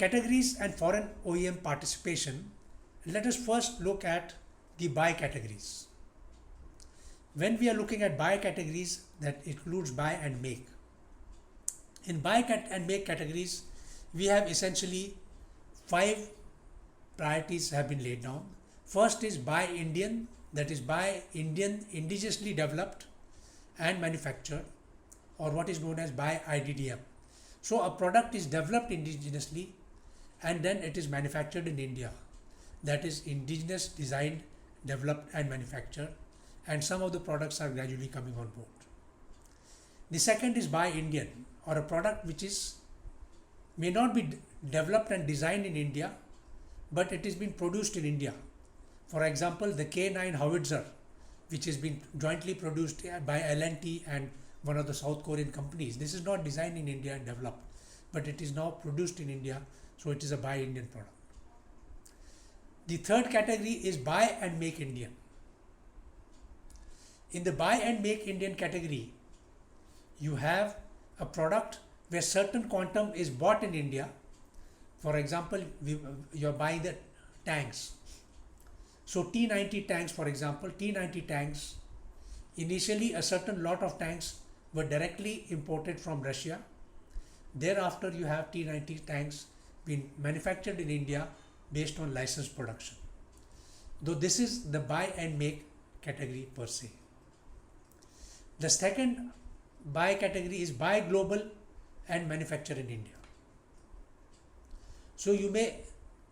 categories and foreign OEM participation, let us first look at the buy categories. When we are looking at buy categories, that includes buy and make. In buy and make categories, we have essentially 5 priorities have been laid down. First is buy Indian, that is buy Indian, indigenously developed and manufactured, or what is known as buy IDDM. So a product is developed indigenously and then it is manufactured in India. That is indigenous, designed, developed and manufactured, and some of the products are gradually coming on board. The second is buy Indian, or a product which may not be developed and designed in India, but it is being produced in India. For example, the K9 howitzer, which has been jointly produced by L&T and one of the South Korean companies. This is not designed in India and developed, but it is now produced in India, so it is a buy Indian product. The third category is buy and make Indian. In the buy and make Indian category, you have a product where certain quantum is bought in India. For example, you're buying the tanks. So T90 tanks, for example, T90 tanks, initially a certain lot of tanks were directly imported from Russia. Thereafter, you have T90 tanks being manufactured in India based on licensed production. Though this is the buy and make category per se. The second buy category is buy global and manufacture in India. So you may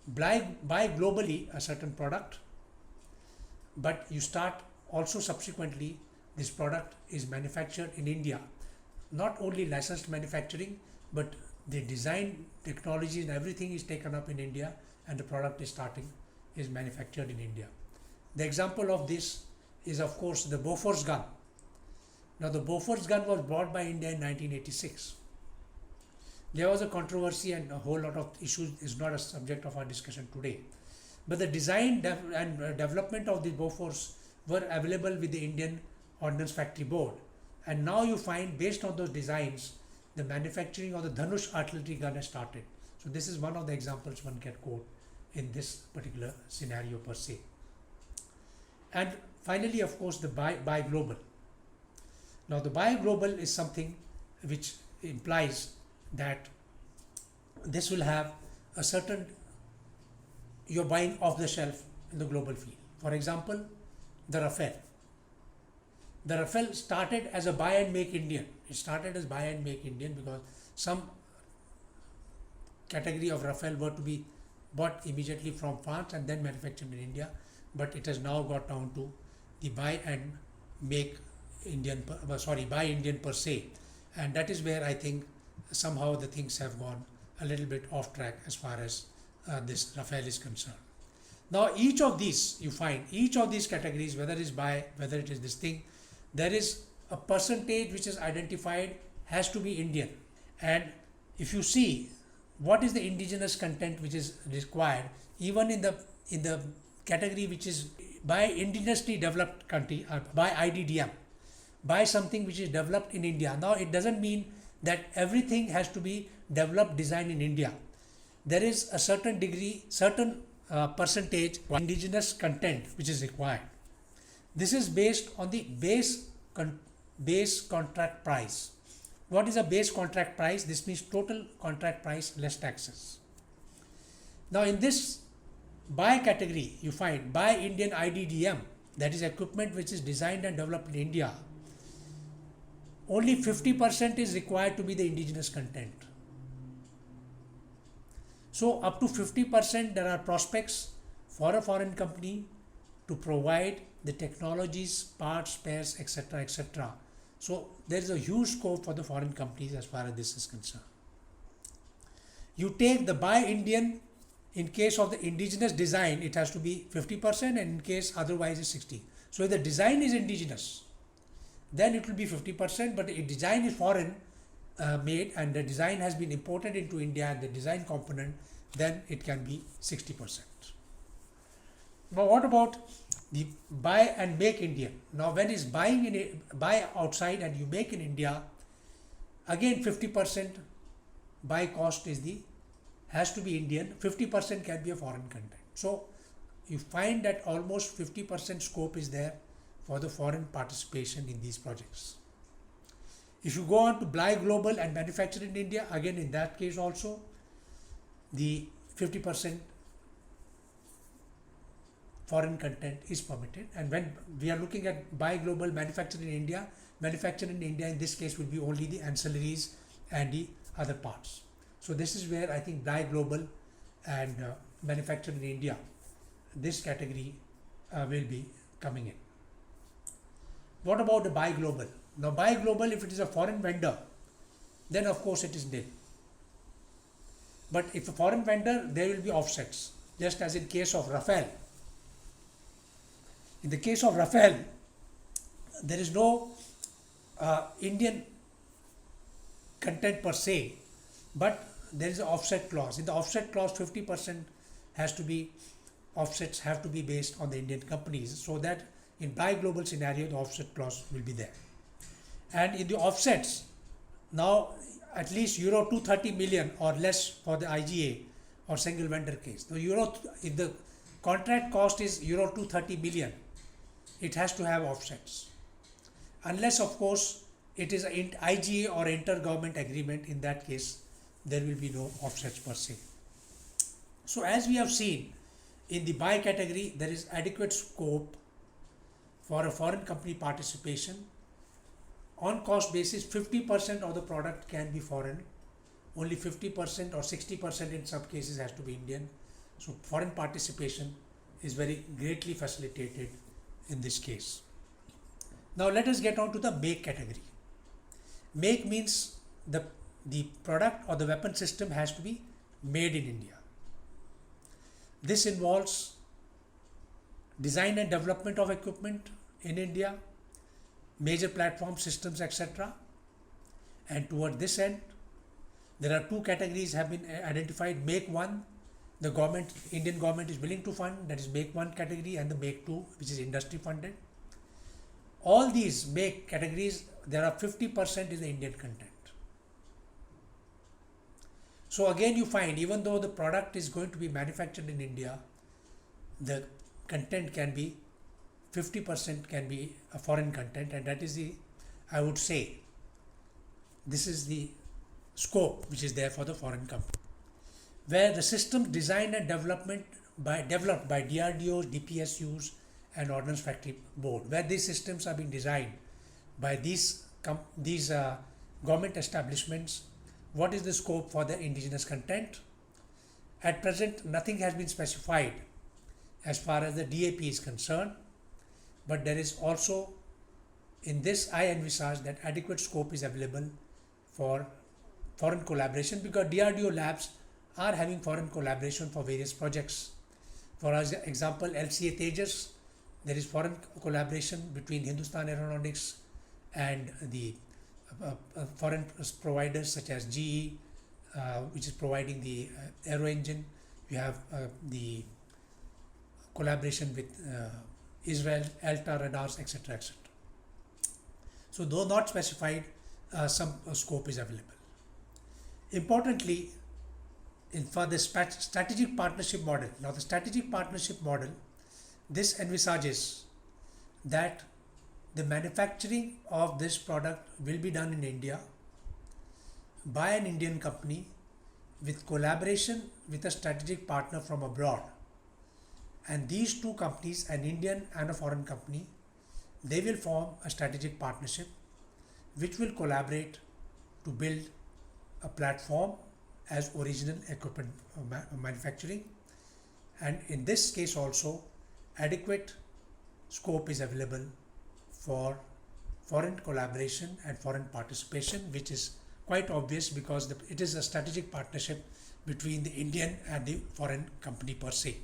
buy globally a certain product, but you start also subsequently this product is manufactured in India. Not only licensed manufacturing, but the design, technology and everything is taken up in India, and the product is manufactured in India. The example of this is of course the Bofors gun. Now the Bofors gun was bought by India in 1986. There was a controversy and a whole lot of issues, is not a subject of our discussion today. But the design and development of the Bofors were available with the Indian Ordnance Factory Board. And now you find, based on those designs, the manufacturing of the Dhanush artillery gun has started. So this is one of the examples one can quote in this particular scenario per se. And finally, of course, the buy global. Now the buy global is something which implies that this will have a certain, you're buying off the shelf in the global field. For example, the Rafale. The Rafale started as a buy and make Indian. It started as buy and make Indian because some category of Rafale were to be bought immediately from France and then manufactured in India. But it has now got down to the buy and make Indian, buy Indian per se. And that is where I think somehow the things have gone a little bit off track as far as this Rafale is concerned. Now each of these, you find each of these categories, whether it is buy, whether it is this thing, there is a percentage which is identified has to be Indian. And if you see what is the indigenous content which is required, even in the category which is by indigenously developed country, by IDDM, by something which is developed in India. Now it doesn't mean that everything has to be developed, designed in India. There is a certain degree, certain percentage indigenous content which is required. This is based on the base contract price. What is a base contract price? This means total contract price less taxes. Now in this buy category, you find buy Indian IDDM, that is equipment which is designed and developed in India. Only 50% is required to be the indigenous content. So up to 50% there are prospects for a foreign company to provide the technologies, parts, spares, etc., etc. So there is a huge scope for the foreign companies as far as this is concerned. You take the buy Indian, in case of the indigenous design, it has to be 50%, and in case otherwise is 60. So if the design is indigenous, then it will be 50%, but if design is foreign made and the design has been imported into India and the design component, then it can be 60%. Now what about the buy and make Indian? Now when is buy outside and you make in India, again 50% buy cost is the has to be Indian, 50% can be a foreign content. So you find that almost 50% scope is there for the foreign participation in these projects. If you go on to buy global and manufacture in India, again in that case also the 50% foreign content is permitted. And when we are looking at buy global, manufacture in India in this case will be only the ancillaries and the other parts. So this is where I think buy global and manufacture in India, this category will be coming in. What about the buy global? Now buy global, if it is a foreign vendor, then of course it is nil. But if a foreign vendor, there will be offsets, just as in case of Rafale. In the case of Rafale, there is no Indian content per se, but there is an offset clause. In the offset clause, 50% has to be, offsets have to be based on the Indian companies, so that in buy global scenario, the offset clause will be there. And in the offsets, now at least euro 230 million or less for the IGA or single vendor case. The if the contract cost is euro 230 million, it has to have offsets. Unless of course it is an IGA or inter-government agreement, in that case there will be no offsets per se. So as we have seen, in the buy category there is adequate scope for a foreign company participation. On cost basis, 50% of the product can be foreign, only 50% or 60% in some cases has to be Indian. So foreign participation is very greatly facilitated in this case. Now let us get on to the make category. Make means the product or the weapon system has to be made in India. This involves design and development of equipment in India, major platform systems, etc. And toward this end, there are two categories have been identified. Make 1, the government, Indian government is willing to fund, that is Make 1 category, and the Make 2, which is industry funded. All these Make categories, there are 50% is the Indian content. So again you find, even though the product is going to be manufactured in India, the content can be 50% can be a foreign content, and that is the, I would say, this is the scope which is there for the foreign company, where the system design and developed by DRDOs, DPSUs and Ordnance Factory Board, where these systems are being designed by these government establishments. What is the scope for the indigenous content? At present, nothing has been specified as far as the DAP is concerned, but there is also, in this I envisage that adequate scope is available for foreign collaboration, because DRDO labs are having foreign collaboration for various projects. For example, LCA Tejas, there is foreign collaboration between Hindustan Aeronautics and the foreign providers such as GE, which is providing the aero engine. We have the collaboration with Israel, Alta radars, etc., etc. So though not specified, some scope is available. Importantly, for the strategic partnership model, now the strategic partnership model, this envisages that the manufacturing of this product will be done in India by an Indian company with collaboration with a strategic partner from abroad. And these two companies, an Indian and a foreign company, they will form a strategic partnership which will collaborate to build a platform as original equipment manufacturing. And in this case also, adequate scope is available for foreign collaboration and foreign participation, which is quite obvious because it is a strategic partnership between the Indian and the foreign company per se.